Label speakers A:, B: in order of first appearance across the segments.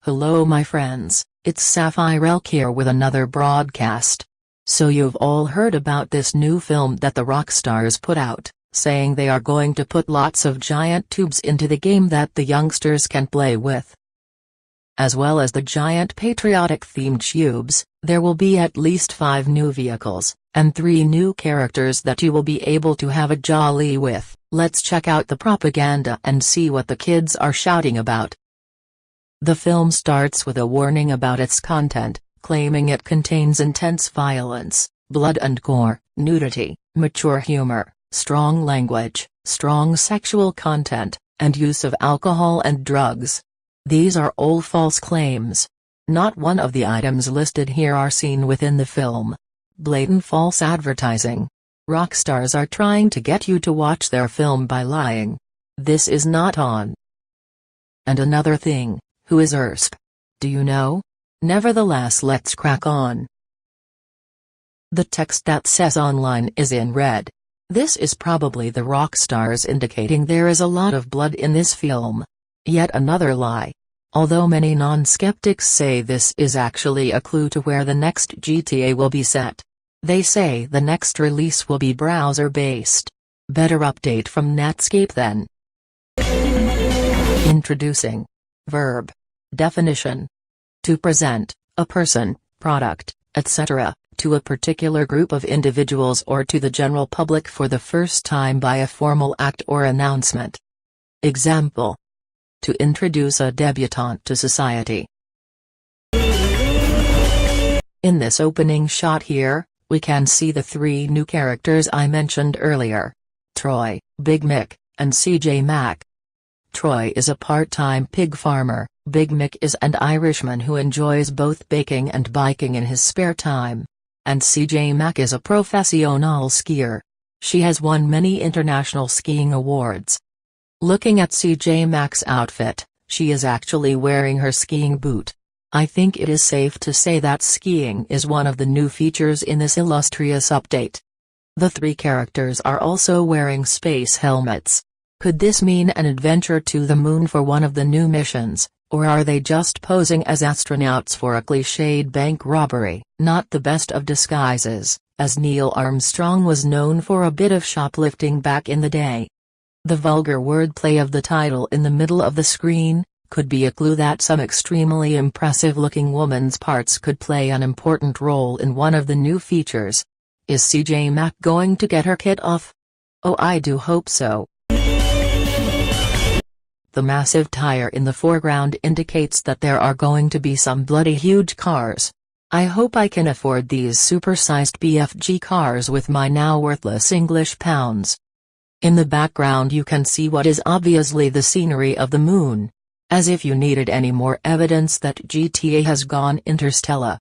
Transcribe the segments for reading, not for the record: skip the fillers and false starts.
A: Hello my friends, it's Sapphire here with another broadcast. So you've all heard about this new film that the Rockstars put out, saying they are going to put lots of giant tubes into the game that the youngsters can play with. As well as the giant patriotic-themed tubes, there will be at least 5 new vehicles, and 3 new characters that you will be able to have a jolly with. Let's check out the propaganda and see what the kids are shouting about. The film starts with a warning about its content, claiming it contains intense violence, blood and gore, nudity, mature humor, strong language, strong sexual content, and use of alcohol and drugs. These are all false claims. Not one of the items listed here are seen within the film. Blatant false advertising. Rockstars are trying to get you to watch their film by lying. This is not on. And another thing. Who is ERSP? Do you know? Nevertheless, let's crack on. The text that says online is in red. This is probably the Rockstars indicating there is a lot of blood in this film. Yet another lie. Although many non-skeptics say this is actually a clue to where the next GTA will be set. They say the next release will be browser-based. Better update from Netscape then. Introducing. Verb. Definition. To present, a person, product, etc., to a particular group of individuals or to the general public for the first time by a formal act or announcement. Example. To introduce a debutante to society. In this opening shot here, we can see the 3 new characters I mentioned earlier. Troy, Big Mick, and CJ Mack. Troy is a part-time pig farmer, Big Mick is an Irishman who enjoys both baking and biking in his spare time. And CJ Mack is a professional skier. She has won many international skiing awards. Looking at CJ Mack's outfit, she is actually wearing her skiing boot. I think it is safe to say that skiing is one of the new features in this illustrious update. The 3 characters are also wearing space helmets. Could this mean an adventure to the moon for one of the new missions, or are they just posing as astronauts for a cliched bank robbery? Not the best of disguises, as Neil Armstrong was known for a bit of shoplifting back in the day. The vulgar wordplay of the title in the middle of the screen could be a clue that some extremely impressive-looking woman's parts could play an important role in one of the new features. Is CJ Mack going to get her kit off? Oh, I do hope so. The massive tire in the foreground indicates that there are going to be some bloody huge cars. I hope I can afford these super-sized BFG cars with my now worthless English pounds. In the background you can see what is obviously the scenery of the moon. As if you needed any more evidence that GTA has gone interstellar.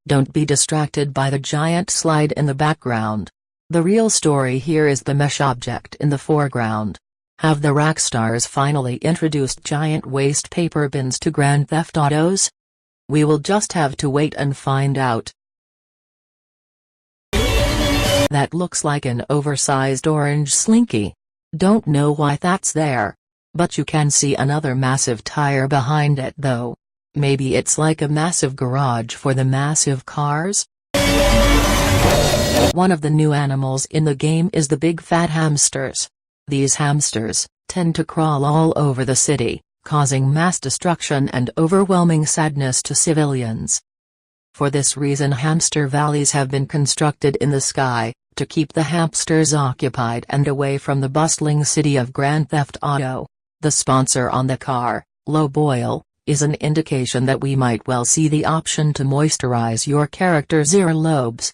A: Don't be distracted by the giant slide in the background. The real story here is the mesh object in the foreground. Have the Rockstars finally introduced giant waste paper bins to Grand Theft Autos? We will just have to wait and find out. That looks like an oversized orange slinky. Don't know why that's there. But you can see another massive tire behind it though. Maybe it's like a massive garage for the massive cars? One of the new animals in the game is the big fat hamsters. These hamsters tend to crawl all over the city, causing mass destruction and overwhelming sadness to civilians. For this reason hamster valleys have been constructed in the sky, to keep the hamsters occupied and away from the bustling city of Grand Theft Auto. The sponsor on the car, Low Boil, is an indication that we might well see the option to moisturize your character's earlobes.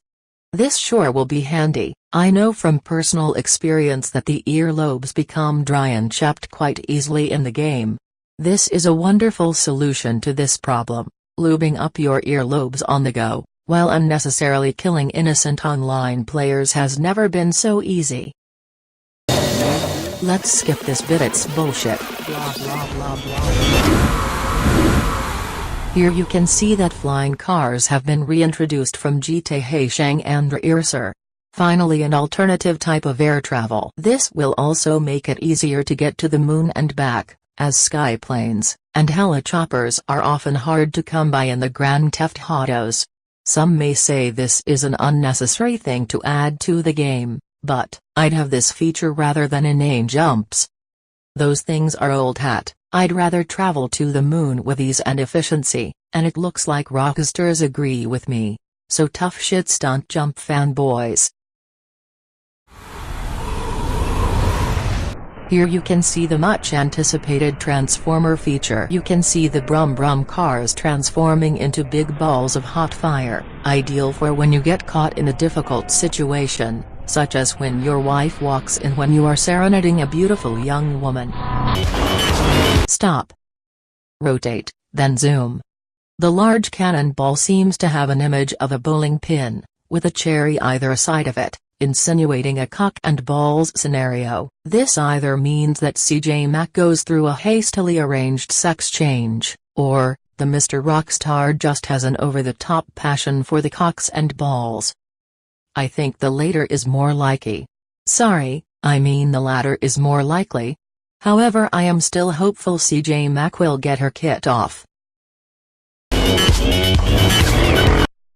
A: This sure will be handy. I know from personal experience that the earlobes become dry and chapped quite easily in the game. This is a wonderful solution to this problem. Lubing up your earlobes on the go, while unnecessarily killing innocent online players has never been so easy. Let's skip this bit, it's bullshit. Blah blah blah blah. Here you can see that flying cars have been reintroduced from GTA5 Are. Finally an alternative type of air travel. This will also make it easier to get to the moon and back, as skyplanes and helichoppers are often hard to come by in the Grand Theft Autos. Some may say this is an unnecessary thing to add to the game, but I'd have this feature rather than inane jumps. Those things are old hat. I'd rather travel to the moon with ease and efficiency, and it looks like rockstars agree with me. So tough shit stunt jump fanboys. Here you can see the much anticipated Transformer feature. You can see the Brum Brum cars transforming into big balls of hot fire, ideal for when you get caught in a difficult situation, such as when your wife walks in when you are serenading a beautiful young woman. Stop. Rotate, then zoom. The large cannonball seems to have an image of a bowling pin, with a cherry either side of it, insinuating a cock and balls scenario. This either means that CJ Mack goes through a hastily arranged sex change, or the Mr. Rockstar just has an over-the-top passion for the cocks and balls. I think the latter is more likely. Sorry, I mean the latter is more likely. However, I am still hopeful CJ Mack will get her kit off.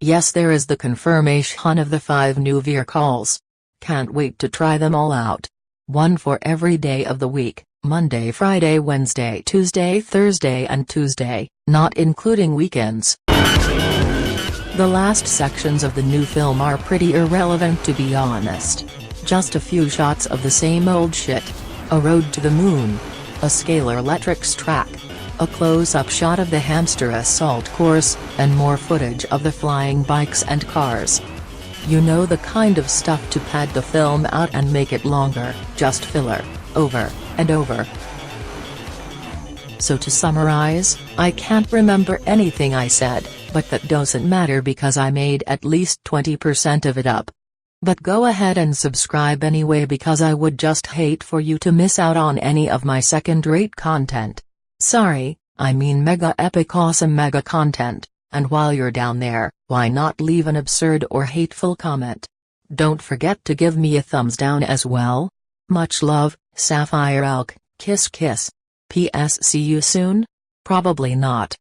A: Yes, there is the confirmation of the 5 new vehicles. Can't wait to try them all out. One for every day of the week, Monday, Friday, Wednesday, Tuesday, Thursday and Tuesday, not including weekends. The last sections of the new film are pretty irrelevant, to be honest. Just a few shots of the same old shit. A road to the moon. A scalar electrics track. A close-up shot of the hamster assault course, and more footage of the flying bikes and cars. You know the kind of stuff to pad the film out and make it longer, just filler, over and over. So to summarize, I can't remember anything I said, but that doesn't matter because I made at least 20% of it up. But go ahead and subscribe anyway because I would just hate for you to miss out on any of my second-rate content. Sorry, I mean mega epic awesome mega content, and while you're down there, why not leave an absurd or hateful comment? Don't forget to give me a thumbs down as well. Much love, Sapphire Elk, kiss kiss. P.S. See you soon? Probably not.